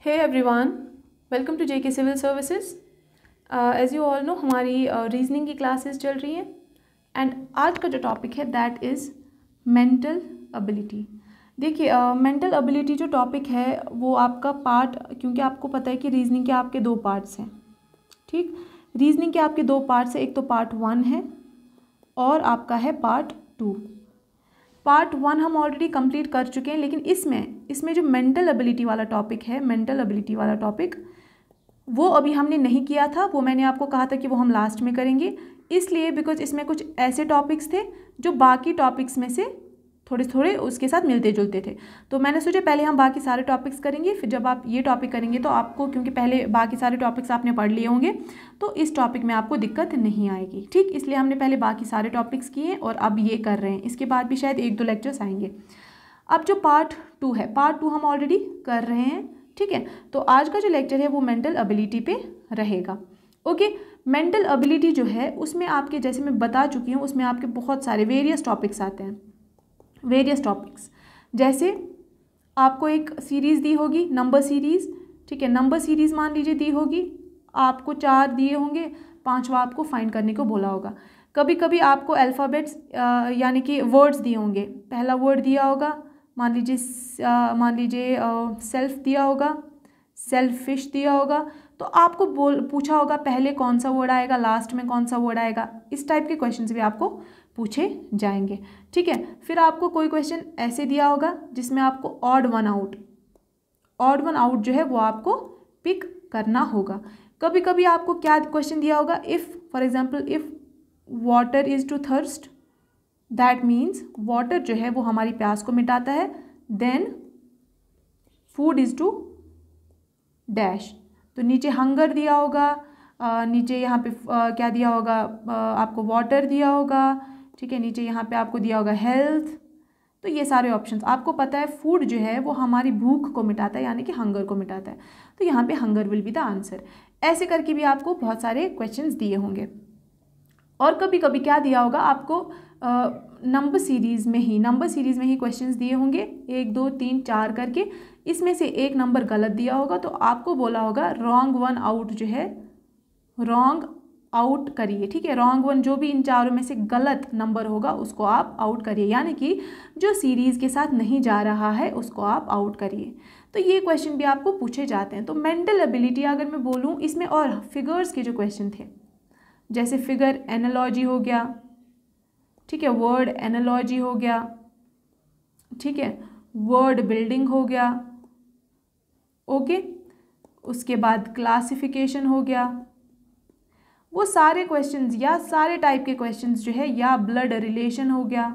Hey everyone, welcome to JK Civil Services. As you all know हमारी reasoning की classes चल रही हैं एंड आज का जो टॉपिक है दैट इज़ मेंटल एबिलिटी। देखिए मेंटल एबिलिटी जो टॉपिक है वो आपका पार्ट, क्योंकि आपको पता है कि रीजनिंग के आपके दो पार्ट्स हैं। ठीक, रीजनिंग के आपके दो पार्ट्स हैं, एक तो पार्ट 1 है और आपका है पार्ट 2। पार्ट 1 हम ऑलरेडी कंप्लीट कर चुके हैं, लेकिन इसमें जो मेंटल एबिलिटी वाला टॉपिक है, मेंटल एबिलिटी वाला टॉपिक वो अभी हमने नहीं किया था। वो मैंने आपको कहा था कि वो हम लास्ट में करेंगे, इसलिए बिकॉज इसमें कुछ ऐसे टॉपिक्स थे जो बाकी टॉपिक्स में से थोड़े थोड़े उसके साथ मिलते जुलते थे। तो मैंने सोचा पहले हम बाकी सारे टॉपिक्स करेंगे, फिर जब आप ये टॉपिक करेंगे तो आपको, क्योंकि पहले बाकी सारे टॉपिक्स आपने पढ़ लिए होंगे तो इस टॉपिक में आपको दिक्कत नहीं आएगी। ठीक, इसलिए हमने पहले बाकी सारे टॉपिक्स किए और अब ये कर रहे हैं। इसके बाद भी शायद 1-2 लेक्चर्स आएंगे। अब जो पार्ट 2 है, पार्ट 2 हम ऑलरेडी कर रहे हैं। ठीक है, तो आज का जो लेक्चर है वो मेंटल एबिलिटी पे रहेगा। ओके, मेंटल एबिलिटी जो है उसमें आपके, जैसे मैं बता चुकी हूँ, उसमें आपके बहुत सारे वेरियस टॉपिक्स आते हैं। वेरियस टॉपिक्स जैसे आपको एक सीरीज़ दी होगी, नंबर सीरीज़। ठीक है, नंबर सीरीज़ मान लीजिए दी होगी, आपको 4 दिए होंगे, 5वां आपको फाइंड करने को बोला होगा। कभी कभी आपको अल्फ़ाबेट्स यानी कि वर्ड्स दिए होंगे। पहला वर्ड दिया होगा, मान लीजिए सेल्फ दिया होगा, सेल्फिश दिया होगा, तो आपको पूछा होगा पहले कौन सा वर्ड आएगा, लास्ट में कौन सा वर्ड आएगा। इस टाइप के क्वेश्चंस भी आपको पूछे जाएंगे। ठीक है, फिर आपको कोई क्वेश्चन ऐसे दिया होगा जिसमें आपको ऑड वन आउट जो है वो आपको पिक करना होगा। कभी कभी आपको क्या क्वेश्चन दिया होगा, if for example if water is to thirst, that means water जो है वो हमारी प्यास को मिटाता है, then food is to dash. तो नीचे हंगर दिया होगा, नीचे यहाँ पे क्या दिया होगा, आपको वाटर दिया होगा। ठीक है, नीचे यहाँ पे आपको दिया होगा हेल्थ। तो ये सारे ऑप्शंस आपको पता है, फूड जो है वो हमारी भूख को मिटाता है, यानी कि हंगर को मिटाता है, तो यहाँ पे hunger will be the answer. ऐसे करके भी आपको बहुत सारे क्वेश्चंस दिए होंगे। और कभी कभी क्या दिया होगा आपको, नंबर सीरीज़ में ही क्वेश्चंस दिए होंगे, 1 2 3 4 करके। इसमें से एक नंबर गलत दिया होगा तो आपको बोला होगा रॉन्ग वन आउट, जो है रॉन्ग आउट करिए। ठीक है, रॉन्ग वन जो भी इन चारों में से गलत नंबर होगा उसको आप आउट करिए, यानी कि जो सीरीज़ के साथ नहीं जा रहा है उसको आप आउट करिए। तो ये क्वेश्चन भी आपको पूछे जाते हैं। तो मेंटल एबिलिटी अगर मैं बोलूँ, इसमें और फिगर्स के जो क्वेश्चन थे, जैसे फिगर एनालॉजी हो गया, ठीक है, वर्ड एनालॉजी हो गया, ठीक है, वर्ड बिल्डिंग हो गया, ओके, उसके बाद क्लासिफिकेशन हो गया। वो सारे क्वेश्चंस या सारे टाइप के क्वेश्चंस जो है, या ब्लड रिलेशन हो गया,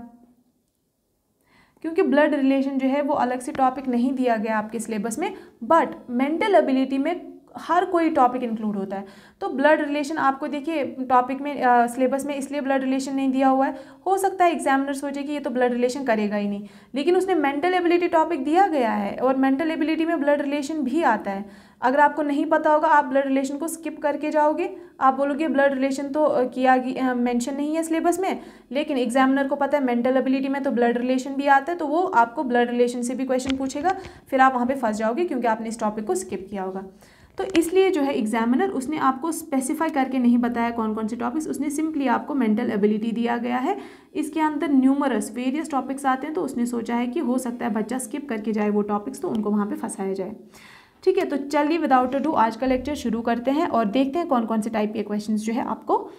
क्योंकि ब्लड रिलेशन जो है वो अलग से टॉपिक नहीं दिया गया आपके सिलेबस में, बट मेंटल एबिलिटी में हर कोई टॉपिक इंक्लूड होता है। तो ब्लड रिलेशन आपको देखिए टॉपिक में, सिलेबस में इसलिए ब्लड रिलेशन नहीं दिया हुआ है, हो सकता है एग्जामिनर सोचे कि ये तो ब्लड रिलेशन करेगा ही नहीं, लेकिन उसने मेंटल एबिलिटी टॉपिक दिया गया है और मेंटल एबिलिटी में ब्लड रिलेशन भी आता है। अगर आपको नहीं पता होगा, आप ब्लड रिलेशन को स्किप करके जाओगे, आप बोलोगे ब्लड रिलेशन तो किया मेंशन नहीं है सिलेबस में, लेकिन एग्जामिनर को पता है मेंटल एबिलिटी में तो ब्लड रिलेशन भी आता है, तो वो आपको ब्लड रिलेशन से भी क्वेश्चन पूछेगा, फिर आप वहाँ पे फंस जाओगे क्योंकि आपने इस टॉपिक को स्किप किया होगा। तो इसलिए जो है एग्जामिनर उसने आपको स्पेसिफाई करके नहीं बताया कौन कौन से टॉपिक्स, उसने सिंपली आपको मेंटल एबिलिटी दिया गया है। इसके अंदर न्यूमरस वेरियस टॉपिक्स आते हैं, तो उसने सोचा है कि हो सकता है बच्चा स्किप करके जाए वो टॉपिक्स, तो उनको वहाँ पे फंसाया जाए। ठीक है, तो चलिए विदाउट अ डू आज का लेक्चर शुरू करते हैं और देखते हैं कौन कौन से टाइप के क्वेश्चंस जो है आपको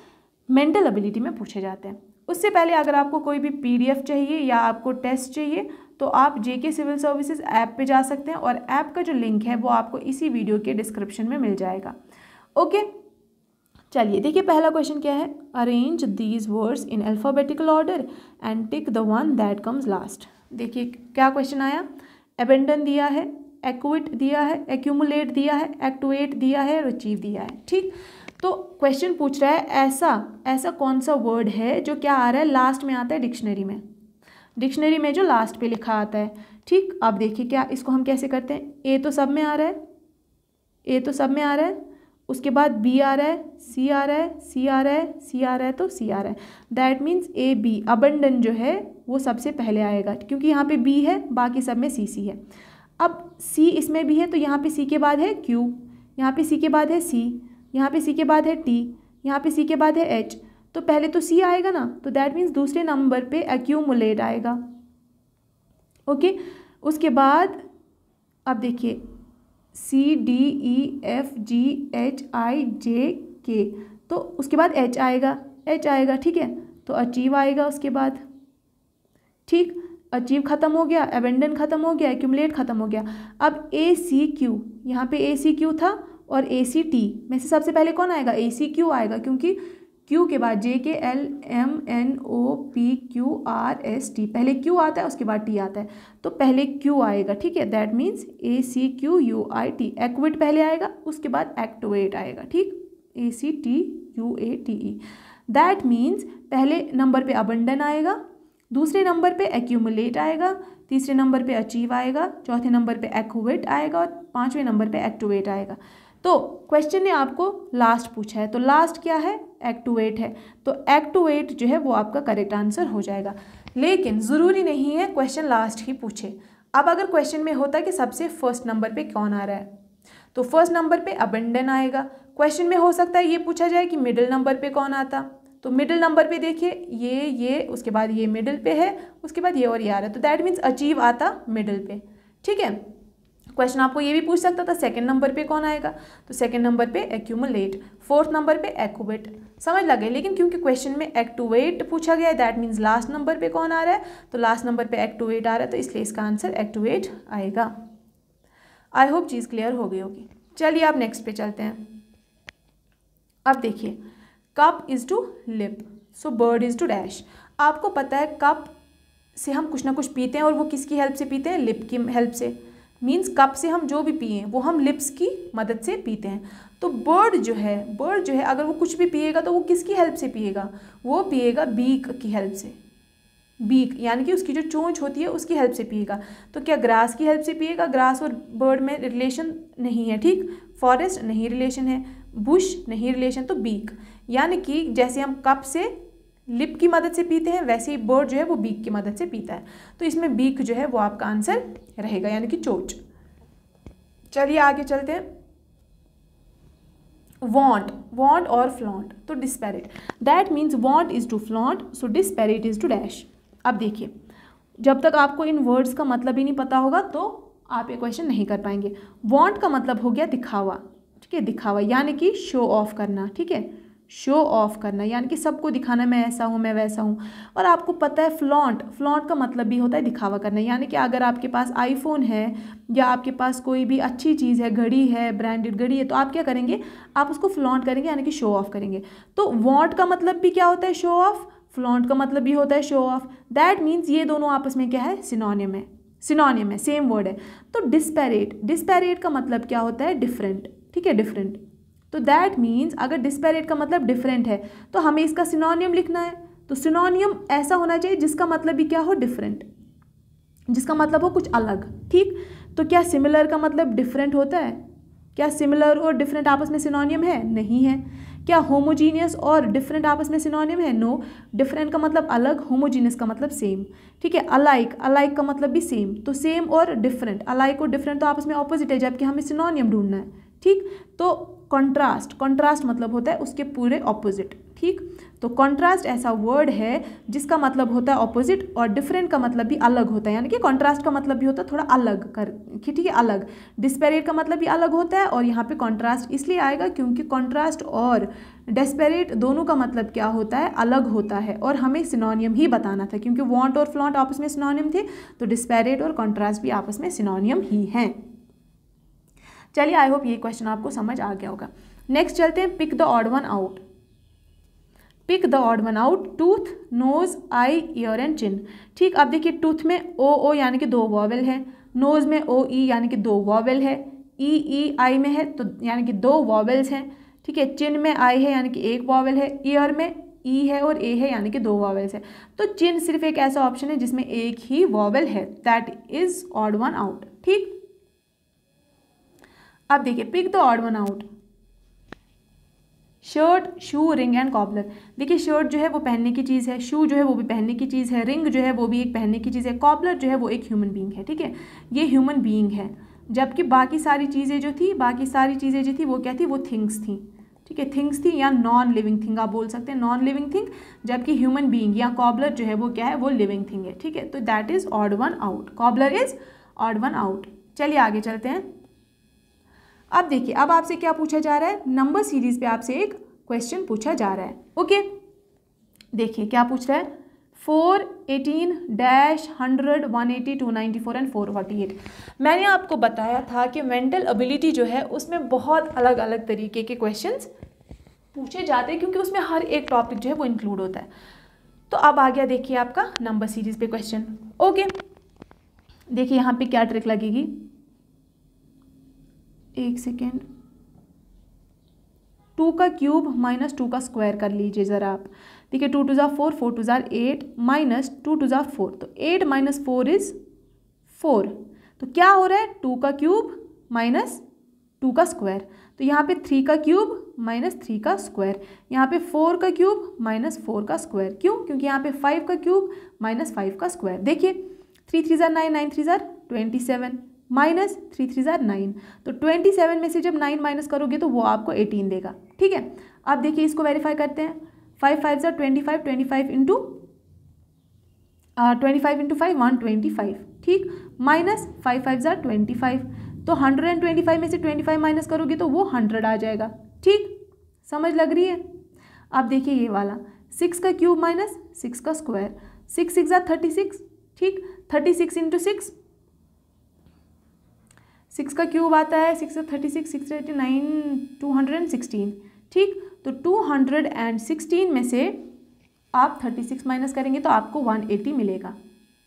मेंटल एबिलिटी में पूछे जाते हैं। उससे पहले अगर आपको कोई भी PDF चाहिए या आपको टेस्ट चाहिए तो आप JK सिविल सर्विसेज ऐप पे जा सकते हैं, और ऐप का जो लिंक है वो आपको इसी वीडियो के डिस्क्रिप्शन में मिल जाएगा। ओके, चलिए देखिए पहला क्वेश्चन क्या है, arrange these words in alphabetical order and tick the one that comes last. देखिए क्या क्वेश्चन आया, एबेंडन दिया है, एक्विट दिया है, एक्यूमुलेट दिया है, एक्टुएट दिया है और अचीव दिया है। ठीक, तो क्वेश्चन पूछ रहा है ऐसा कौन सा वर्ड है जो क्या आ रहा है, लास्ट में आता है डिक्शनरी में जो लास्ट पे लिखा आता है। ठीक, अब देखिए क्या इसको हम कैसे करते हैं, ए तो सब में आ रहा है, उसके बाद बी आ रहा है, सी आ रहा है, सी आ रहा है, सी आ रहा है, तो सी आ रहा है, दैट मीन्स AB अबंडन जो है वो सबसे पहले आएगा, क्योंकि यहाँ पे बी है, बाकी सब में CC है। अब सी इसमें भी है, तो यहाँ पे सी के बाद है क्यू, यहाँ पे सी के बाद है सी, यहाँ पे सी के बाद है टी, यहाँ पे सी के बाद है एच। तो पहले तो सी आएगा ना, तो दैट मीन्स दूसरे नंबर पे एक्यूमुलेट आएगा। ओके, उसके बाद अब देखिए C D E F G H I J K, तो उसके बाद एच आएगा, एच आएगा, ठीक है। तो अचीव आएगा उसके बाद, ठीक, अचीव खत्म हो गया, एबेंडन खत्म हो गया, एक्यूमुलेट खत्म हो गया। अब ए सी क्यू, यहाँ पे ए सी क्यू था और ए सी टी में से सबसे पहले कौन आएगा? ए सी क्यू आएगा, क्योंकि क्यू के बाद J K L M N O P Q R S T, पहले क्यू आता है उसके बाद टी आता है, तो पहले क्यू आएगा, ठीक है। That means A C Q U I T, acquit पहले आएगा उसके बाद एक्टुएट आएगा, ठीक, A C T U A T E. That means पहले नंबर पे अबंडन आएगा, दूसरे नंबर पे एक्यूमुलेट आएगा, तीसरे नंबर पे अचीव आएगा, चौथे नंबर पे एक्विट आएगा और पांचवें नंबर पे एक्टुएट आएगा। तो क्वेश्चन ने आपको लास्ट पूछा है, तो लास्ट क्या है? एक्टुएट है, तो एक्टुएट जो है वो आपका करेक्ट आंसर हो जाएगा। लेकिन ज़रूरी नहीं है क्वेश्चन लास्ट ही पूछे। अब अगर क्वेश्चन में होता कि सबसे फर्स्ट नंबर पे कौन आ रहा है, तो फर्स्ट नंबर पे अबंडन आएगा। क्वेश्चन में हो सकता है ये पूछा जाए कि मिडिल नंबर पे कौन आता, तो मिडिल नंबर पे देखिए ये उसके बाद ये मिडिल पे है, उसके बाद ये और ये आ रहा है, तो दैट मीन्स अचीव आता मिडिल पे, ठीक है। क्वेश्चन आपको ये भी पूछ सकता था सेकंड नंबर पे कौन आएगा, तो सेकंड नंबर पे एक्यूमुलेट, फोर्थ नंबर पे एक्विट, समझ लगे। लेकिन क्योंकि क्वेश्चन में एक्टुएट पूछा गया है, दैट मीन्स लास्ट नंबर पे कौन आ रहा है, तो लास्ट नंबर पे एक्टुएट आ रहा है, तो इसलिए इसका आंसर एक्टुएट आएगा। आई होप चीज़ क्लियर हो गई होगी। चलिए आप नेक्स्ट पे चलते हैं। अब देखिए, cup is to lip, so bird is to dash. आपको पता है कप से हम कुछ ना कुछ पीते हैं, और वो किसकी हेल्प से पीते हैं? लिप की हेल्प से। मीन्स कप से हम जो भी पिए वो हम लिप्स की मदद से पीते हैं। तो बर्ड जो है अगर वो कुछ भी पिएगा तो वो किसकी हेल्प से पिएगा? वो पिएगा बीक की हेल्प से, बीक यानी कि उसकी जो चोंच होती है उसकी हेल्प से पिएगा। तो क्या ग्रास की हेल्प से पिएगा? ग्रास और बर्ड में रिलेशन नहीं है, ठीक, फॉरेस्ट नहीं रिलेशन है, बुश नहीं रिलेशन, तो बीक, यानी कि जैसे हम कप से लिप की मदद से पीते हैं वैसे ही बर्ड जो है वो बीक की मदद से पीता है। तो इसमें बीक जो है वो आपका आंसर रहेगा, यानी कि चोंच। चलिए आगे चलते हैं। वॉन्ट और फ्लॉन्ट, तो desperate, that means want is to flaunt, so desperate is to dash. अब देखिए, जब तक आपको इन वर्ड्स का मतलब ही नहीं पता होगा तो आप ये क्वेश्चन नहीं कर पाएंगे। वॉन्ट का मतलब हो गया दिखावा, ठीक है, दिखावा यानी कि शो ऑफ करना, ठीक है, शो ऑफ करना यानी कि सबको दिखाना मैं ऐसा हूँ मैं वैसा हूँ। और आपको पता है फ्लॉन्ट का मतलब भी होता है दिखावा करना, यानी कि अगर आपके पास आईफोन है या आपके पास कोई भी अच्छी चीज़ है, घड़ी है, ब्रांडेड घड़ी है, तो आप क्या करेंगे? आप उसको फ्लॉन्ट करेंगे यानी कि शो ऑफ करेंगे। तो वॉन्ट का मतलब भी क्या होता है? Show off. फ्लॉन्ट का मतलब भी होता है शो ऑफ। दैट मीन्स ये दोनों आपस में क्या है? सिनोनिम है, सेम वर्ड है। तो डिस्पैरेट का मतलब क्या होता है? डिफरेंट, ठीक है, डिफरेंट। तो दैट मीन्स अगर डिस्पैरेट का मतलब डिफरेंट है तो हमें इसका सिनोनियम लिखना है। तो सिनोनियम ऐसा होना चाहिए जिसका मतलब भी क्या हो? डिफरेंट, जिसका मतलब हो कुछ अलग, ठीक। तो क्या सिमिलर का मतलब डिफरेंट होता है? क्या सिमिलर और डिफरेंट आपस में सिनोनियम है? नहीं है। क्या होमोजीनियस और डिफरेंट आपस में सिनोनिम है? नो। डिफरेंट का मतलब अलग, होमोजीनियस का मतलब सेम, ठीक है। अलाइक का मतलब भी सेम। तो सेम और डिफरेंट, अलाइक और डिफरेंट तो आपस में ऑपोजिट है, जबकि हमें सिनोनियम ढूंढना है, ठीक। तो कॉन्ट्रास्ट मतलब होता है उसके पूरे ऑपोजिट, ठीक। तो कॉन्ट्रास्ट ऐसा वर्ड है जिसका मतलब होता है ऑपोजिट, और डिफरेंट का मतलब भी अलग होता है, यानी कि कॉन्ट्रास्ट का मतलब भी होता है थोड़ा अलग कर, ठीक है, अलग। डिस्पैरेट का मतलब भी अलग होता है, और यहाँ पे कॉन्ट्रास्ट इसलिए आएगा क्योंकि कॉन्ट्रास्ट और डिस्पैरेट दोनों का मतलब क्या होता है? अलग होता है, और हमें सिनोनियम ही बताना था क्योंकि वॉन्ट और फ्लॉन्ट आपस में सिनोनियम थे, तो डिस्पैरेट और कॉन्ट्रास्ट भी आपस में सिनोनियम ही हैं। चलिए, आई होप ये क्वेश्चन आपको समझ आ गया होगा। नेक्स्ट चलते हैं, pick the odd one out. Pick the odd one out, tooth, nose, eye, ear and chin, ठीक। अब देखिए, टूथ में ओ यानी कि 2 वॉवेल है, नोज में ओ ई यानी कि 2 वॉवेल है, ई आई में है तो यानी कि 2 वॉवेल्स हैं, ठीक है। चिन में आई है यानी कि 1 वॉवेल है, ईयर में ई है और ए है यानी कि 2 वॉवेल्स है। तो चिन सिर्फ एक ऐसा ऑप्शन है जिसमें एक ही वॉवेल है, that is odd one out, ठीक। अब देखिए, pick the odd one out, shirt, shoe, ring and cobbler. देखिए शर्ट जो है वो पहनने की चीज़ है, शू जो है वो भी पहनने की चीज़ है, रिंग जो है वो भी एक पहनने की चीज़ है, कॉबलर जो है वो एक ह्यूमन बीइंग है। ठीक है, ये ह्यूमन बीइंग है, जबकि बाकी सारी चीज़ें जो थी वो क्या थी, वो थिंग्स थी। ठीक है, थिंग्स थी या नॉन लिविंग थिंग आप बोल सकते हैं, नॉन लिविंग थिंग, जबकि ह्यूमन बीइंग या कॉबलर जो है वो क्या है, वो लिविंग थिंग है। ठीक है, तो that is odd one out, cobbler is odd one out. चलिए आगे चलते हैं। अब देखिए, अब आपसे क्या पूछा जा रहा है, नंबर सीरीज पे आपसे एक क्वेश्चन पूछा जा रहा है। ओके, देखिए क्या पूछ रहा है, 4, 18, डैश, 100, 180, 294 एंड 448। मैंने आपको बताया था कि मेंटल एबिलिटी जो है उसमें बहुत अलग अलग तरीके के क्वेश्चंस पूछे जाते हैं, क्योंकि उसमें हर एक टॉपिक जो है वो इंक्लूड होता है। तो अब आ गया देखिए आपका नंबर सीरीज पे क्वेश्चन। ओके, देखिए यहाँ पे क्या ट्रिक लगेगी, एक सेकेंड, 2 का क्यूब माइनस 2 का स्क्वायर कर लीजिए ज़रा आप। देखिए 2 2 4, 4 2 8, माइनस 2 2 4, तो 8 माइनस 4 इज़ 4। तो क्या हो रहा है, 2 का क्यूब माइनस 2 का स्क्वायर, तो यहाँ पे 3 का क्यूब माइनस 3 का स्क्वायर, यहाँ पे 4 का क्यूब माइनस 4 का स्क्वायर। क्यों, क्योंकि यहाँ पे 5 का क्यूब माइनस 5 का स्क्वायर। देखिए 3 3 ज़ार 9, 9 3 ज़ार 27, माइनस 3 3 ज़ार 9, तो 27 में से जब 9 माइनस करोगे तो वो आपको 18 देगा। ठीक है, अब देखिए इसको वेरीफाई करते हैं, 5 5 ज़ार 25, 25 इंटू 25 इंटू 5 125। ठीक, माइनस 5 5 ज़ार 25, तो 125 में से 25 माइनस करोगे तो वो 100 आ जाएगा। ठीक, समझ लग रही है। अब देखिए ये वाला 6 का क्यूब माइनस 6 का स्क्वायर, 6 6 ज़ार 36। ठीक, 36 इंटू 6, 6 का क्यूब आता है 6 से 36, 6 89, 216। ठीक, तो 216 में से आप 36 माइनस करेंगे तो आपको 180 मिलेगा।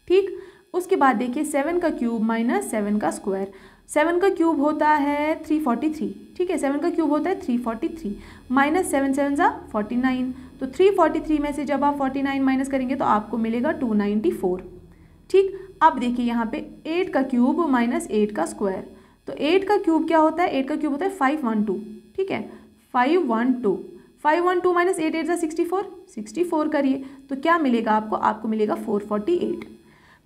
ठीक, उसके बाद देखिए 7 का क्यूब माइनस 7 का स्क्वायर, 7 का क्यूब होता है 343। ठीक है, 7 का क्यूब होता है 343, माइनस 7 7 ज़ा 49, तो 343 में से जब आप 49 माइनस करेंगे तो आपको मिलेगा 294। ठीक, अब देखिए यहाँ पे 8 का क्यूब माइनस 8 का स्क्वायर, तो 8 का क्यूब क्या होता है, 8 का क्यूब होता है 512। ठीक है, 512 माइनस 8 8 ज़ा 64, 64 करिए तो क्या मिलेगा आपको, आपको मिलेगा 448।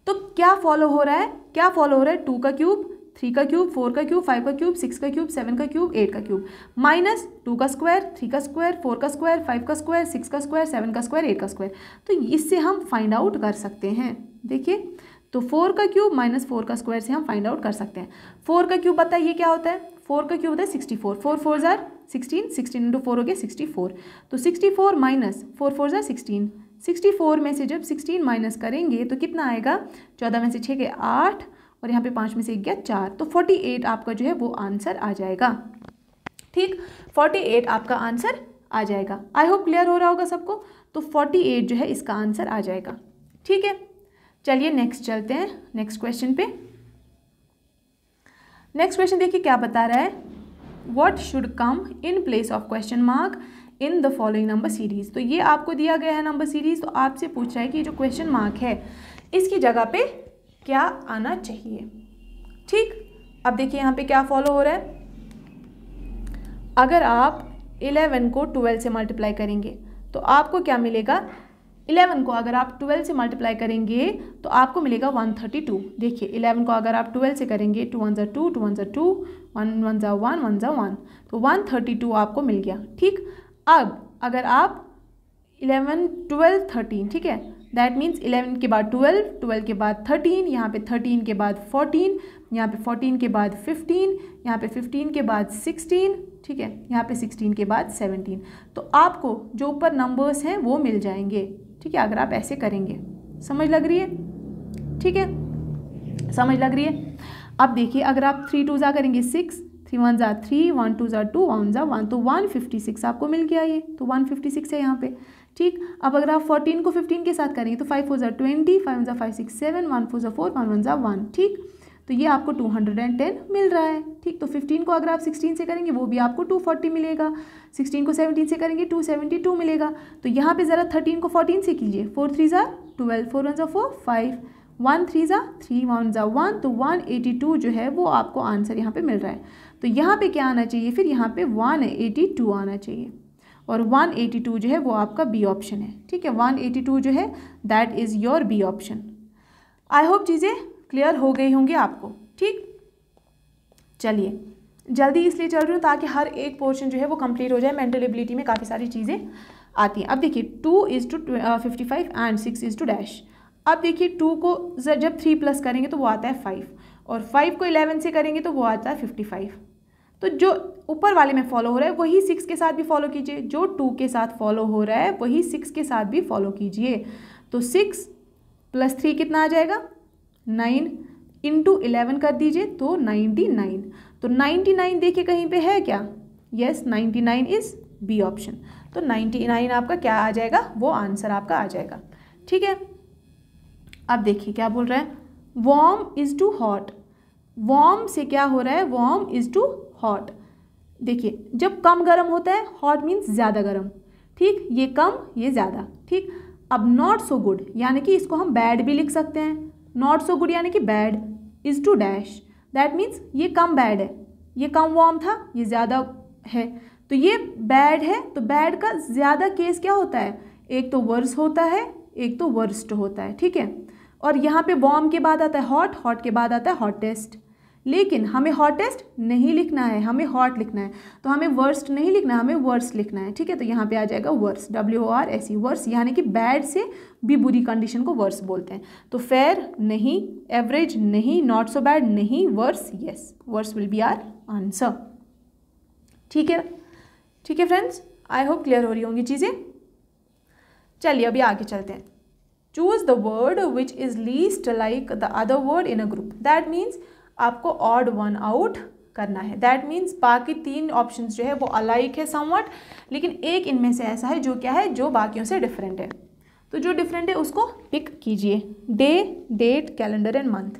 तो क्या फॉलो हो रहा है, क्या फॉलो हो रहा है, 2 का क्यूब, 3 का क्यूब, 4 का क्यूब, 5 का क्यूब, 6 का क्यूब, 7 का क्यूब, 8 का क्यूब, माइनस 2 का स्क्वायर, 3 का स्क्वायर, 4 का स्क्वायर, 5 का स्क्वायर, 6 का स्क्वायर, 7 का स्क्वायर, 8 का स्क्वायर। तो इससे हम फाइंड आउट कर सकते हैं। देखिए, तो 4 का क्यूब माइनस 4 का स्क्वायर से हम फाइंड आउट कर सकते हैं। 4 का क्यूब बताइए क्या होता है, 4 का क्यूब होता है 64, 4 4 ज़ार 16, 16 इंटू 4 हो गया 64, तो 64 माइनस 4 4 ज़ार 16, 64 में से जब 16 माइनस करेंगे तो कितना आएगा, 14 में से 6 गए 8, और यहाँ पे 5 में से 1 गया 4, तो 48 आपका जो है वो आंसर आ जाएगा। ठीक, 48 आपका आंसर आ जाएगा। आई होप क्लियर हो रहा होगा सबको। तो 48 जो है इसका आंसर आ जाएगा। ठीक है, चलिए नेक्स्ट चलते हैं, नेक्स्ट क्वेश्चन पे। नेक्स्ट क्वेश्चन देखिए क्या बता रहा है, what should come in place of question mark in the following number series. तो ये आपको दिया गया है नंबर सीरीज, तो आपसे पूछ रहा है कि जो क्वेश्चन मार्क है इसकी जगह पे क्या आना चाहिए। ठीक, अब देखिए यहाँ पे क्या फॉलो हो रहा है, अगर आप 11 को 12 से मल्टीप्लाई करेंगे तो आपको क्या मिलेगा, 11 को अगर आप 12 से मल्टीप्लाई करेंगे तो आपको मिलेगा 132। देखिए 11 को अगर आप 12 से करेंगे, 2 1 ज़ा 2, 2 1 ज़ा 2, 1 1 ज़ा 1, 1 ज़ा 1, तो 132 आपको मिल गया। ठीक, अब अगर आप 11 12 13, ठीक है, दैट मीन्स 11 के बाद 12, 12 के बाद 13, यहाँ पे 13 के बाद 14, यहाँ पे 14 के बाद 15, यहाँ पे 15 के बाद 16, ठीक है, यहाँ पे 16 के बाद 17, तो आपको जो ऊपर नंबर्स हैं वो मिल जाएंगे। ठीक है, अगर आप ऐसे करेंगे, समझ लग रही है। ठीक है, समझ लग रही है। अब देखिए अगर आप 3 2 ज़ा करेंगे 6, 3 1 ज़ा 3, 1 2 ज़ा 2, 1 ज़ा 1, तो 156 आपको मिल गया, ये तो 156 है यहाँ पे। ठीक, अब अगर आप 14 को 15 के साथ करेंगे तो 5 4 ज़ा 20, 5 1 ज़ा 5 6 7, 1 4 ज़ा 4, 1 1 ज़ा 1। ठीक, तो ये आपको 210 मिल रहा है। ठीक, तो 15 को अगर आप 16 से करेंगे वो भी आपको 240 मिलेगा, 16 को 17 से करेंगे 272 मिलेगा। तो यहाँ पे ज़रा 13 को 14 से कीजिए, 4 3 ज़ा 12, 4 1 ज़ा 4, 5, 1 3 ज़ा 3, 1 ज़ा 1, तो 182 जो है वो आपको आंसर यहाँ पे मिल रहा है। तो यहाँ पे क्या आना चाहिए, फिर यहाँ पे 182 आना चाहिए। और 182 जो है वो आपका बी ऑप्शन है। ठीक है, 182 जो है that is your B option. I hope चीज़ें क्लियर हो गई होंगी आपको। ठीक, चलिए जल्दी इसलिए चल रही हूँ ताकि हर एक पोर्शन जो है वो कंप्लीट हो जाए। मेंटल एबिलिटी में काफ़ी सारी चीज़ें आती हैं। अब देखिए 2:55 एंड 6:। अब देखिए 2 को जब 3 प्लस करेंगे तो वो आता है 5, और 5 को 11 से करेंगे तो वो आता है 55। तो जो ऊपर वाले में फॉलो हो रहा है वही 6 के साथ भी फॉलो कीजिए, जो 2 के साथ फॉलो हो रहा है वही 6 के साथ भी फॉलो कीजिए। तो 6 + 3 कितना आ जाएगा, 9 × 11 कर दीजिए तो 99। तो 99 देखिए कहीं पे है क्या, यस 99 इज़ बी ऑप्शन। तो 99 आपका क्या आ जाएगा, वो आंसर आपका आ जाएगा। ठीक है, अब देखिए क्या बोल रहा है, warm is to hot. Warm से क्या हो रहा है, वार्म इज़ टू हॉट। देखिए जब कम गर्म होता है, हॉट मीन्स ज़्यादा गर्म। ठीक, ये कम ये ज़्यादा। ठीक, अब नॉट सो गुड यानी कि इसको हम बैड भी लिख सकते हैं। नॉट सो गुड यानी कि bad is to dash, that means ये कम बैड है, ये कम वार्म था, ये ज़्यादा है, तो ये बैड है। तो बैड का ज़्यादा केस क्या होता है, एक तो वर्स होता है, एक तो वर्स्ट होता है। ठीक है, और यहाँ पे वार्म के बाद आता है हॉट, हॉट के बाद आता है हॉटेस्ट। लेकिन हमें हॉटेस्ट नहीं लिखना है, हमें हॉट लिखना है। तो हमें वर्स्ट नहीं लिखना है, हमें वर्स लिखना है। ठीक है, तो यहाँ पे आ जाएगा वर्स, WORS, वर्स यानी कि बैड से भी बुरी कंडीशन को वर्स बोलते हैं। तो फेयर नहीं, एवरेज नहीं, नॉट सो बैड नहीं, worse yes, worse will be our answer. ठीक है, ठीक है फ्रेंड्स, आई होप क्लियर हो रही होंगी चीज़ें। चलिए अभी आगे चलते हैं। Choose the word which is least like the other word in a group. That means आपको ऑड वन आउट करना है। दैट मीन्स बाकी 3 ऑप्शंस जो है वो अलाइक है समवट, लेकिन एक इनमें से ऐसा है जो क्या है, जो बाकियों से डिफरेंट है। तो जो डिफरेंट है उसको पिक कीजिए। Day, date, calendar and month.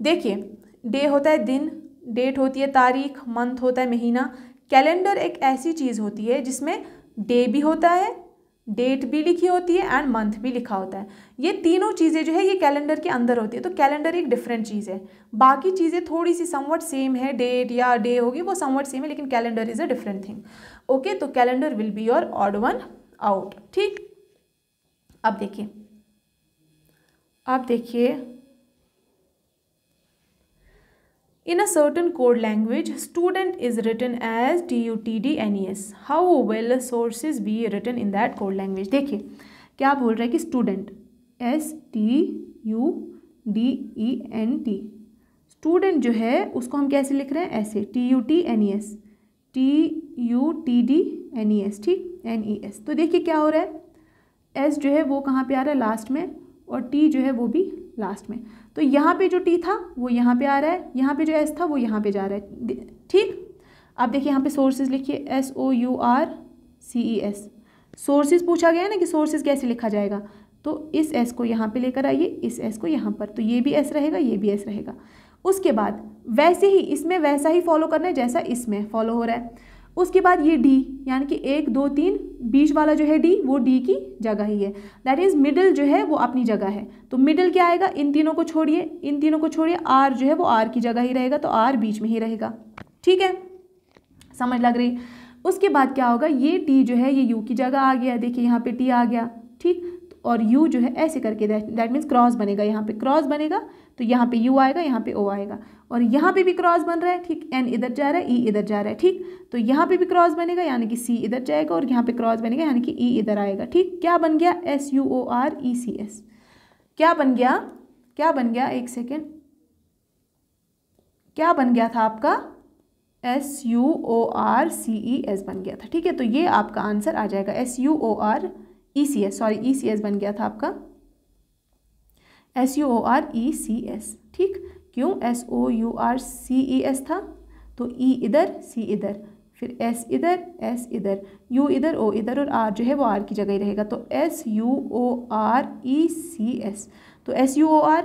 देखिए डे होता है दिन, डेट होती है तारीख, मंथ होता है महीना। कैलेंडर एक ऐसी चीज़ होती है जिसमें डे भी होता है, डेट भी लिखी होती है एंड मंथ भी लिखा होता है। ये तीनों चीज़ें जो है ये कैलेंडर के अंदर होती है। तो कैलेंडर एक डिफरेंट चीज़ है, बाकी चीज़ें थोड़ी सी समवट सेम है, डेट या डे होगी वो समवट सेम है, लेकिन calendar is a different thing. Okay, तो calendar will be your odd one out. ठीक, अब देखिए, अब देखिए in a certain code language, student is written as TUTDNES. How will sources be written in that code language? देखिए क्या बोल रहा है कि स्टूडेंट STUDENT, स्टूडेंट जो है उसको हम कैसे लिख रहे हैं, ऐसे TUTNES, TUTDNES। ठीक, NES। तो देखिए क्या हो रहा है, S जो है वो कहाँ पे आ रहा है, लास्ट में, और T जो है वो भी लास्ट में। तो यहाँ पे जो T था वो यहाँ पे आ रहा है, यहाँ पे जो S था वो यहाँ पे जा रहा है। ठीक, अब देखिए यहाँ पे सोर्सेज लिखिए, SOURCES। सोर्सेज पूछा गया है ना कि सोर्सेज कैसे लिखा जाएगा, तो इस S को यहाँ पे लेकर आइए, इस S को यहाँ पर, तो ये भी S रहेगा, ये भी S रहेगा। उसके बाद वैसे ही इसमें वैसा ही फॉलो करना है जैसा इसमें फॉलो हो रहा है। उसके बाद ये D यानी कि 1 2 3, बीच वाला जो है D वो D की जगह ही है। दैट इज़ मिडिल जो है वो अपनी जगह है। तो मिडिल क्या आएगा, इन तीनों को छोड़िए, इन तीनों को छोड़िए, R जो है वो R की जगह ही रहेगा, तो R बीच में ही रहेगा। ठीक है, समझ लग रही। उसके बाद क्या होगा, ये T जो है ये U की जगह आ गया, देखिए यहाँ पे T आ गया। ठीक, और U जो है ऐसे करके दैट मीन्स क्रॉस बनेगा, यहाँ पे क्रॉस बनेगा, तो यहाँ पे U आएगा, यहाँ पे O आएगा, और यहाँ पे भी क्रॉस बन रहा है। ठीक, N इधर जा रहा है, E इधर जा रहा है। ठीक, तो यहाँ पे भी क्रॉस बनेगा यानी कि C इधर जाएगा, और यहाँ पे क्रॉस बनेगा यानी कि E इधर आएगा। ठीक, क्या बन गया, SUORECS। क्या बन गया, क्या बन गया, एक सेकेंड, क्या बन गया था आपका, SUORCES बन गया था। ठीक है, तो ये आपका आंसर आ जाएगा, SUORECS, सॉरी ECS बन गया था आपका, SUORECS। ठीक, क्यों, SOURCES था, तो E इधर, C इधर, फिर S इधर, S इधर, U इधर, O इधर, और R जो है वो R की जगह ही रहेगा, तो SUORECS। तो SUOR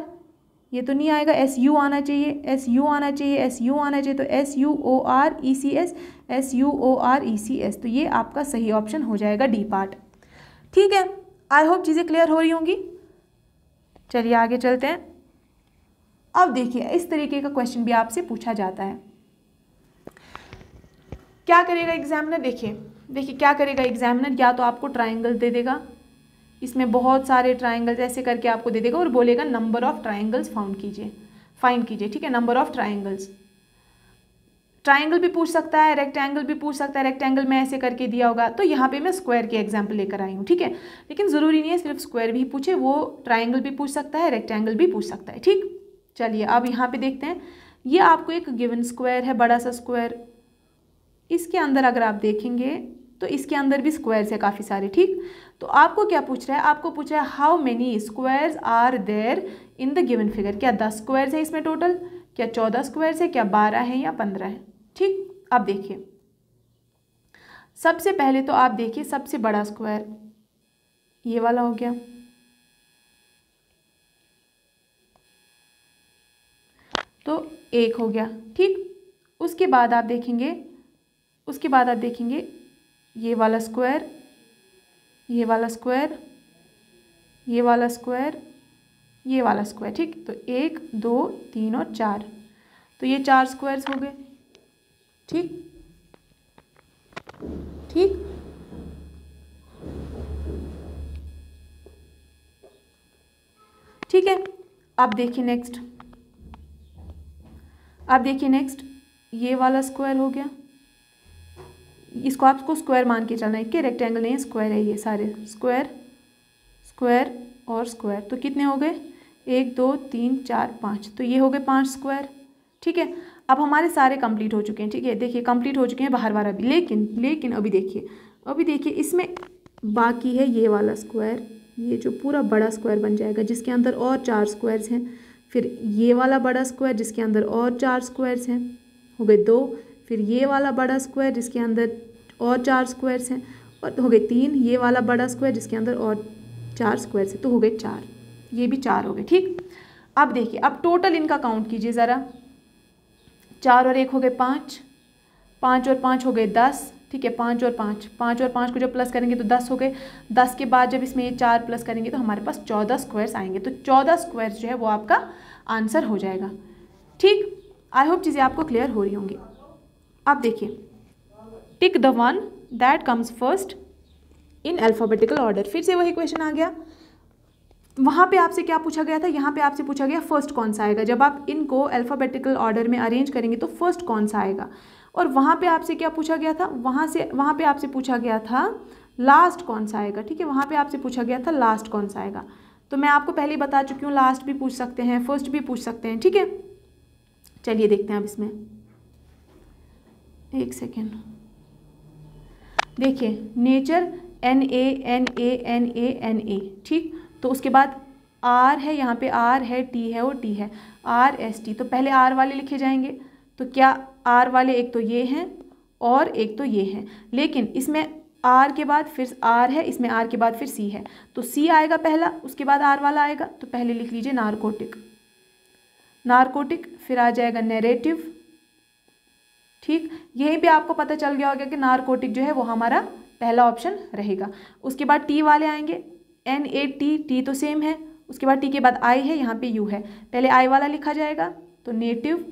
ये तो नहीं आएगा, SU आना चाहिए, SU आना चाहिए, SU आना चाहिए, तो SUORECS, SUORECS। तो ये आपका सही ऑप्शन हो जाएगा D पार्ट। ठीक है, आई होप चीज़ें क्लियर हो रही होंगी। चलिए आगे चलते हैं। अब देखिए इस तरीके का क्वेश्चन भी आपसे पूछा जाता है, क्या करेगा एग्जामिनर। देखिए देखिए क्या करेगा एग्जामिनर, या तो आपको ट्राइंगल दे देगा, इसमें बहुत सारे ट्राइंगल्स ऐसे करके आपको दे देगा और बोलेगा नंबर ऑफ ट्राइंगल्स फाइंड कीजिए, ठीक है, नंबर ऑफ ट्राइंगल्स। ट्राइंगल भी पूछ सकता है, रेक्टेंगल भी पूछ सकता है, रेक्टेंगल में ऐसे करके दिया होगा, तो यहाँ पे मैं स्क्वायर के एग्जाम्पल लेकर आई हूँ, ठीक है। लेकिन ज़रूरी नहीं है सिर्फ स्क्वायर भी पूछे, वो ट्राइंगल भी पूछ सकता है, रेक्टेंगल भी पूछ सकता है, ठीक। चलिए अब यहाँ पे देखते हैं, ये आपको एक गिवन स्क्वायर है, बड़ा सा स्क्वायर, इसके अंदर अगर आप देखेंगे तो इसके अंदर भी स्क्वायर्स है काफ़ी सारे, ठीक। तो आपको क्या पूछ रहा है, आपको पूछ रहा है how many squares are there in the given figure, क्या 10 स्क्वायर्स है इसमें टोटल, क्या 14 स्क्वायर्स है, क्या 12 है या 15 है, ठीक। अब देखिए सबसे पहले तो आप देखिए सबसे बड़ा स्क्वायर ये वाला हो गया, तो 1 हो गया, ठीक। उसके बाद आप देखेंगे ये वाला स्क्वायर, ये वाला स्क्वायर, ये वाला स्क्वायर, ये वाला स्क्वायर, ठीक। तो 1 2 3 और 4, तो ये 4 स्क्वायर्स हो गए, ठीक ठीक। ठीक है, अब देखिए नेक्स्ट, ये वाला स्क्वायर हो गया, इसको आपको स्क्वायर मान के चलना है, कि रेक्टेंगल नहीं है, स्क्वायर है, ये सारे स्क्वायर स्क्वायर और स्क्वायर, तो कितने हो गए 1 2 3 4 5, तो ये हो गए 5 स्क्वायर, ठीक है। अब हमारे सारे कंप्लीट हो चुके हैं, ठीक है, देखिए कंप्लीट हो चुके हैं बाहर वाला भी, लेकिन अभी देखिए इसमें बाकी है ये वाला स्क्वायर, ये जो पूरा बड़ा स्क्वायर बन जाएगा जिसके अंदर और 4 स्क्वायर्स हैं, फिर ये वाला बड़ा स्क्वायर जिसके अंदर और 4 स्क्वायर्स हैं, हो गए 2, फिर ये वाला बड़ा स्क्वायर जिसके अंदर और 4 स्क्वायर्स हैं, और हो गए 3, ये वाला बड़ा स्क्वायर जिसके अंदर और 4 स्क्वायर्स हैं, तो हो गए 4, ये भी 4 हो गए, ठीक। अब देखिए अब टोटल इनका काउंट कीजिए ज़रा, 4 और 1 हो गए 5, 5 और 5 हो गए 10, ठीक है, 5 और 5 को जब प्लस करेंगे तो 10 हो गए, 10 के बाद जब इसमें ये 4 प्लस करेंगे तो हमारे पास 14 स्क्वायर्स आएंगे, तो 14 स्क्वायर्स जो है वो आपका आंसर हो जाएगा, ठीक। आई होप चीज़ें आपको क्लियर हो रही होंगी। अब देखिए tick the one that comes first in alphabetical order, फिर से वही क्वेश्चन आ गया, वहाँ पे आपसे क्या पूछा गया था, यहाँ पे आपसे पूछा गया फर्स्ट कौन सा आएगा, जब आप इनको अल्फ़ाबेटिकल ऑर्डर में अरेंज करेंगे तो फर्स्ट कौन सा आएगा, और वहाँ पे आपसे क्या पूछा गया था, वहाँ पे आपसे पूछा गया था लास्ट कौन सा आएगा, ठीक है, वहाँ पे आपसे पूछा गया था लास्ट कौन सा आएगा, तो मैं आपको पहले ही बता चुकी हूँ लास्ट भी पूछ सकते हैं, फर्स्ट भी पूछ सकते हैं, ठीक है। चलिए देखते हैं अब इसमें, एक सेकेंड, देखिए नेचर NA, ठीक। तो उसके बाद R है, यहाँ पे R है, T है और T है, RST, तो पहले R वाले लिखे जाएंगे, तो क्या R वाले एक तो ये हैं और एक तो ये हैं, लेकिन इसमें R के बाद फिर R है, इसमें R के बाद फिर C है, तो C आएगा पहला, उसके बाद R वाला आएगा, तो पहले लिख लीजिए नारकोटिक, फिर आ जाएगा नैरेटिव, ठीक। यहीं पे आपको पता चल गया होगा कि नारकोटिक जो है वो हमारा पहला ऑप्शन रहेगा। उसके बाद टी वाले आएंगे, NAT, तो सेम है, उसके बाद टी के बाद आई है, यहाँ पे यू है, पहले आई वाला लिखा जाएगा तो नेटिव,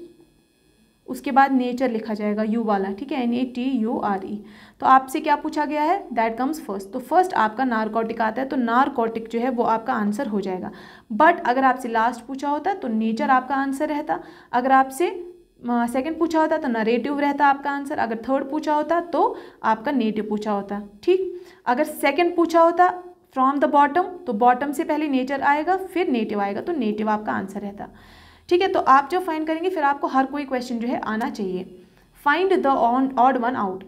उसके बाद नेचर लिखा जाएगा यू वाला, ठीक है, NATURE। तो आपसे क्या पूछा गया है, दैट कम्स फर्स्ट, तो फर्स्ट आपका नारकोटिक आता है, तो नारकोटिक जो है वो आपका आंसर हो जाएगा। बट अगर आपसे लास्ट पूछा होता तो नेचर आपका आंसर रहता, अगर आपसे सेकंड पूछा होता तो नरेटिव रहता आपका आंसर, अगर थर्ड पूछा होता तो आपका नेटिव पूछा होता, ठीक। अगर सेकंड पूछा होता फ्रॉम द बॉटम, तो बॉटम से पहले नेचर आएगा फिर नेटिव आएगा, तो नेटिव आपका आंसर रहता, ठीक है। तो आप जब फाइंड करेंगे फिर आपको हर कोई क्वेश्चन जो है आना चाहिए। Find the odd one out,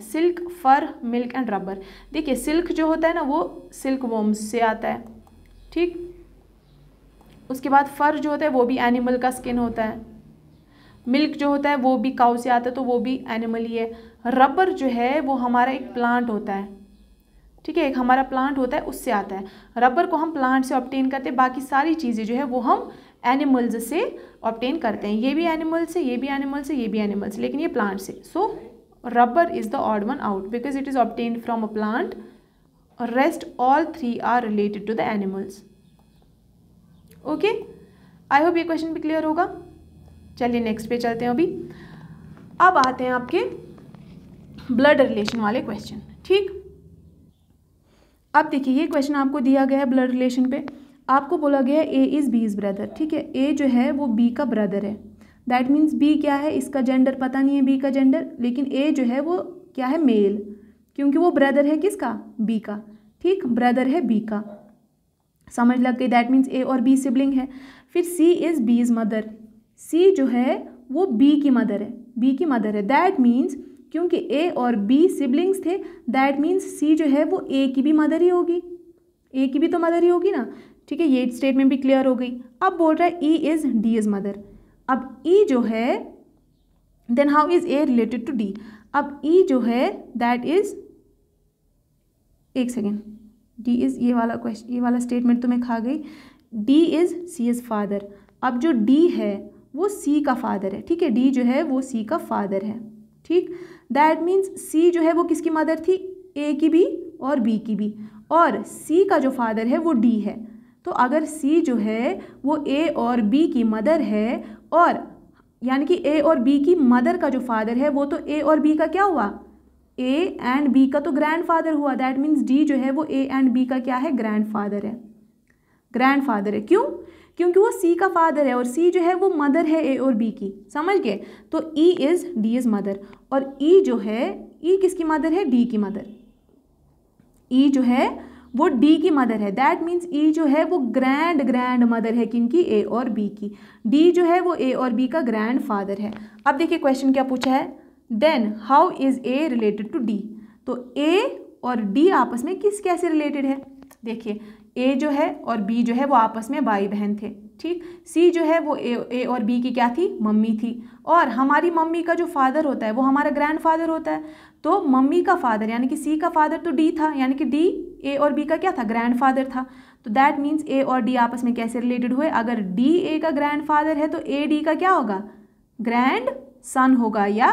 silk, fur, milk and rubber. देखिए सिल्क जो होता है ना वो सिल्क वॉर्म्स से आता है, ठीक। उसके बाद फर जो होता है वो भी एनिमल का स्किन होता है, मिल्क जो होता है वो भी काऊ से आता है तो वो भी एनिमल ही है, रबर जो है वो हमारा एक प्लांट होता है, ठीक है, एक हमारा प्लांट होता है उससे आता है, रबर को हम प्लांट से ऑब्टेन करते हैं, बाकी सारी चीज़ें जो है वो हम एनिमल्स से ऑब्टेन करते हैं, ये भी एनिमल से, ये भी एनिमल से, ये भी एनिमल से, लेकिन ये प्लांट से। So rubber is the odd one out because it is obtain from a plant, और rest all 3 are related to the animals. Okay, I hope ये क्वेश्चन भी क्लियर होगा। चलिए नेक्स्ट पे चलते हैं। अब आते हैं आपके ब्लड रिलेशन वाले क्वेश्चन। ठीक, अब देखिए ये क्वेश्चन आपको दिया गया है ब्लड रिलेशन पे। आपको बोला गया है A is B is brother. ठीक है, ए जो है वो बी का ब्रदर है। दैट मीन्स बी क्या है, इसका जेंडर पता नहीं है बी का जेंडर, लेकिन ए जो है वो क्या है, मेल, क्योंकि वो ब्रदर है किसका, बी का। ठीक, ब्रदर है बी का, समझ लग गई। दैट मीन्स ए और बी सिबलिंग है। फिर सी इज़ बी इज़ मदर। सी जो है वो बी की मदर है, बी की मदर है। दैट मीन्स क्योंकि ए और बी सिबलिंग्स थे, दैट मीन्स सी जो है वो ए की भी मदर ही होगी, ए की भी तो मदर ही होगी ना। ठीक है, ये स्टेटमेंट भी क्लियर हो गई। अब बोल रहा है E is D is mother. अब ई जो है, then how is A related to D. अब ई जो है दैट इज़, एक सेकेंड, डी इज़, ये वाला क्वेश्चन, ये वाला स्टेटमेंट तो मैं खा गई। D is C is father. अब जो डी है वो सी का फादर है। ठीक है, डी जो है वो सी का फादर है। ठीक, दैट मीन्स सी जो है वो किसकी मदर थी, ए की भी और बी की भी, और सी का जो फादर है वो डी है। तो अगर सी जो है वो ए और बी की मदर है, और यानी कि ए और बी की मदर का जो फादर है वो तो ए और बी का क्या हुआ, ए एंड बी का तो ग्रैंडफादर हुआ। दैट मीन्स डी जो है वो ए एंड बी का क्या है, ग्रैंडफादर है, ग्रैंडफादर है। क्यों, क्योंकि वो सी का फादर है और सी जो है वो मदर है ए और बी की, समझ गए। तो ई इज़ डी इज़ मदर, और ई जो है, ई किसकी मदर है, डी की मदर। ई जो है वो डी की मदर है। दैट मीन्स ई जो है वो ग्रैंड मदर है किनकी, ए और बी की। डी जो है वो ए और बी का ग्रैंड फादर है। अब देखिए क्वेश्चन क्या पूछा है, then how is A related to D. तो ए और डी आपस में कैसे रिलेटेड है। देखिए ए जो है और बी जो है वो आपस में भाई बहन थे। ठीक, सी जो है वो ए और बी की क्या थी, मम्मी थी, और हमारी मम्मी का जो फादर होता है वो हमारा ग्रैंडफादर होता है। तो मम्मी का फादर यानी कि सी का फादर तो डी था, यानी कि डी ए और बी का क्या था, ग्रैंडफादर था। तो दैट मीन्स ए और डी आपस में कैसे रिलेटेड हुए, अगर डी ए का ग्रैंडफादर है तो ए डी का क्या होगा, ग्रैंड सन होगा, या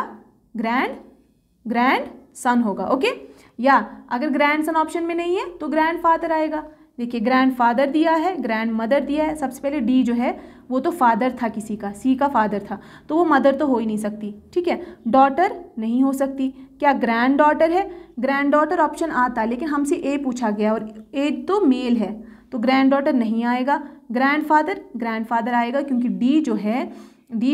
ग्रैंड सन होगा। ओके, या अगर ग्रैंड सन ऑप्शन में नहीं है तो ग्रैंडफादर आएगा। देखिए ग्रैंडफादर दिया है, ग्रैंड मदर दिया है। सबसे पहले डी जो है वो तो फादर था किसी का, सी का फादर था, तो वो मदर तो हो ही नहीं सकती। ठीक है, डॉटर नहीं हो सकती। क्या ग्रैंड डॉटर है, ग्रैंड डॉटर ऑप्शन आता, लेकिन हमसे ए पूछा गया और ए तो मेल है, तो ग्रैंड डॉटर नहीं आएगा। ग्रैंडफादर आएगा, क्योंकि डी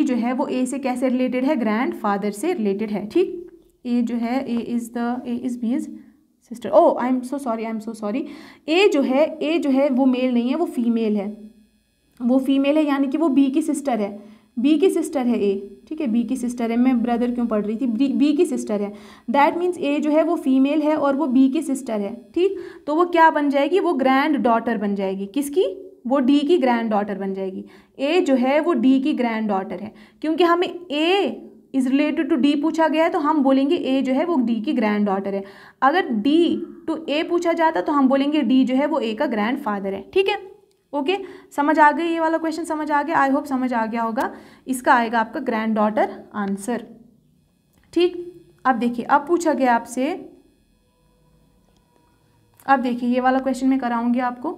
जो है वो ए से कैसे रिलेटेड है, ग्रैंडफादर से रिलेटेड है। ठीक, ए जो है, A is B is sister. Oh I am so sorry. A जो है वो मेल नहीं है, वो फीमेल है, यानी कि वो बी की सिस्टर है, ए। ठीक है, बी की सिस्टर है, मैं ब्रदर क्यों पढ़ रही थी, बी की सिस्टर है। दैट मीन्स ए जो है वो फीमेल है और वो बी की सिस्टर है। ठीक, तो वो क्या बन जाएगी, वो ग्रैंड डॉटर बन जाएगी, किसकी, वो डी की ग्रैंड डॉटर बन जाएगी। ए जो है वो डी की ग्रैंड डॉटर है, क्योंकि हमें A is related to D पूछा गया है तो हम बोलेंगे ए जो है वो डी की ग्रैंड डॉटर है। अगर डी टू ए पूछा जाता तो हम बोलेंगे डी जो है वो ए का ग्रैंड फादर है। ठीक है, ओके, समझ आ गई, ये वाला क्वेश्चन समझ आ गया, आई होप समझ आ गया होगा। इसका आएगा आपका ग्रैंड डॉटर आंसर। ठीक, अब देखिए, अब पूछा गया आपसे, अब देखिए ये वाला क्वेश्चन मैं कराऊंगी आपको।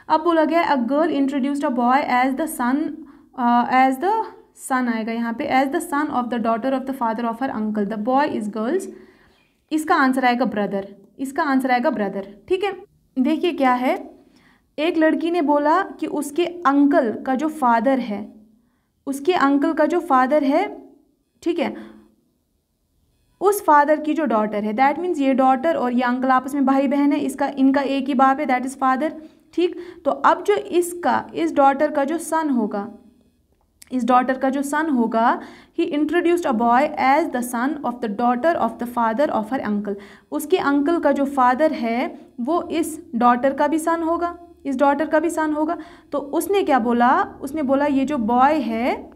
अब बोला गया a girl introduced a boy as the son आएगा यहाँ पे, as the son of the daughter of the father of her uncle. The boy is girls, इसका आंसर आएगा ब्रदर। ठीक है, देखिए क्या है, एक लड़की ने बोला कि उसके अंकल का जो फादर है, ठीक है, उस फादर की जो डॉटर है, दैट मीन्स ये डॉटर और ये अंकल आपस में भाई बहन है, इनका एक ही बाप है, दैट इज़ फादर। ठीक, तो अब जो इस डॉटर का जो सन होगा, he introduced a boy as the son of the daughter of the father of her uncle. उसके अंकल का जो फादर है वो इस डॉटर का भी सन होगा, तो उसने क्या बोला, उसने बोला ये जो बॉय है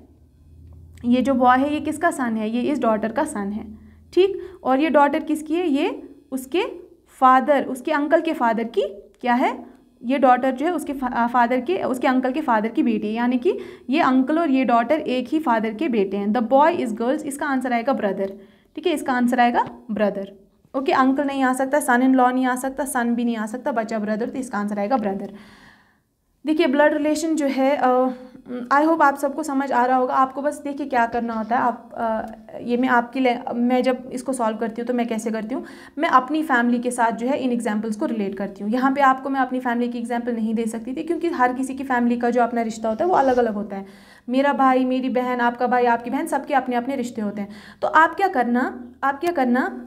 ये किसका सन है, ये इस डॉटर का सन है। ठीक, और ये डॉटर किसकी है, ये उसके अंकल के फादर की क्या है, ये डॉटर जो है उसके अंकल के फादर की बेटी है, यानी कि ये अंकल और ये डॉटर एक ही फादर के बेटे हैं। द बॉय इज गर्ल्स, इसका आंसर आएगा ब्रदर। ठीक है, इसका आंसर आएगा ब्रदर। ओके, अंकल नहीं आ सकता, सन इन लॉ नहीं आ सकता, सन भी नहीं आ सकता, बचा ब्रदर, तो इसका आंसर आएगा ब्रदर। देखिए ब्लड रिलेशन जो है आई होप आप सबको समझ आ रहा होगा। आपको बस देखिए क्या करना होता है। आप ये मैं जब इसको सॉल्व करती हूँ तो मैं कैसे करती हूँ, मैं अपनी फैमिली के साथ जो है इन एग्जाम्पल्स को रिलेट करती हूँ। यहाँ पे आपको मैं अपनी फैमिली की एग्जाम्पल नहीं दे सकती थी, क्योंकि हर किसी की फैमिली का जो अपना रिश्ता होता है वो अलग अलग होता है। मेरा भाई, मेरी बहन, आपका भाई, आपकी बहन, सबके अपने अपने रिश्ते होते हैं। तो आप क्या करना,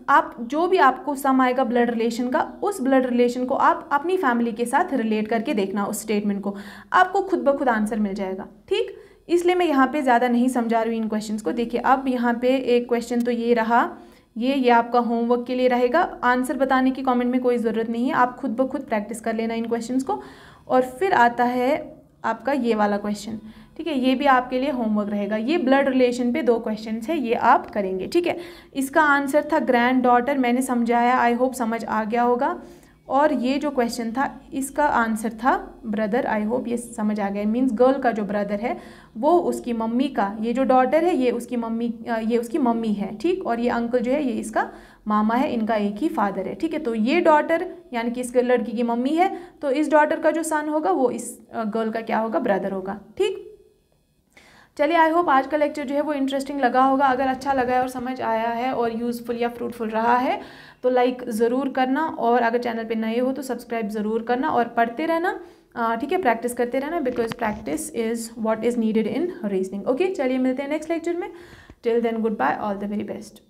आप जो भी आपको सम आएगा ब्लड रिलेशन का, उस ब्लड रिलेशन को आप अपनी फैमिली के साथ रिलेट करके देखना, उस स्टेटमेंट को, आपको खुद ब खुद आंसर मिल जाएगा। ठीक, इसलिए मैं यहाँ पे ज़्यादा नहीं समझा रही हूँ इन क्वेश्चंस को। देखिए अब यहाँ पे एक क्वेश्चन तो ये रहा, ये आपका होमवर्क के लिए रहेगा। आंसर बताने की कमेंट में कोई ज़रूरत नहीं है, आप खुद ब खुद प्रैक्टिस कर लेना इन क्वेश्चंस को। और फिर आता है आपका ये वाला क्वेश्चन, ठीक है, ये भी आपके लिए होमवर्क रहेगा। ये ब्लड रिलेशन पे 2 क्वेश्चंस है, ये आप करेंगे, ठीक है। इसका आंसर था ग्रैंड डॉटर, मैंने समझाया, आई होप समझ आ गया होगा। और ये जो क्वेश्चन था इसका आंसर था ब्रदर, आई होप ये समझ आ गया। मीन्स गर्ल का जो ब्रदर है वो उसकी मम्मी का, ये जो डॉटर है ये उसकी मम्मी है, ठीक। और ये अंकल जो है ये इसका मामा है, इनका एक ही फादर है, ठीक है। तो ये डॉटर यानी कि इस लड़की की मम्मी है, तो इस डॉटर का जो सन होगा वो इस गर्ल का क्या होगा, ब्रदर होगा, ठीक। चलिए आई होप आज का लेक्चर जो है वो इंटरेस्टिंग लगा होगा। अगर अच्छा लगा है और समझ आया है और यूज़फुल या फ्रूटफुल रहा है तो लाइक ज़रूर करना, और अगर चैनल पे नए हो तो सब्सक्राइब ज़रूर करना और पढ़ते रहना, ठीक है, प्रैक्टिस करते रहना, because practice is what is needed in reasoning. Okay, चलिए मिलते हैं नेक्स्ट लेक्चर में। Till then goodbye, all the very best.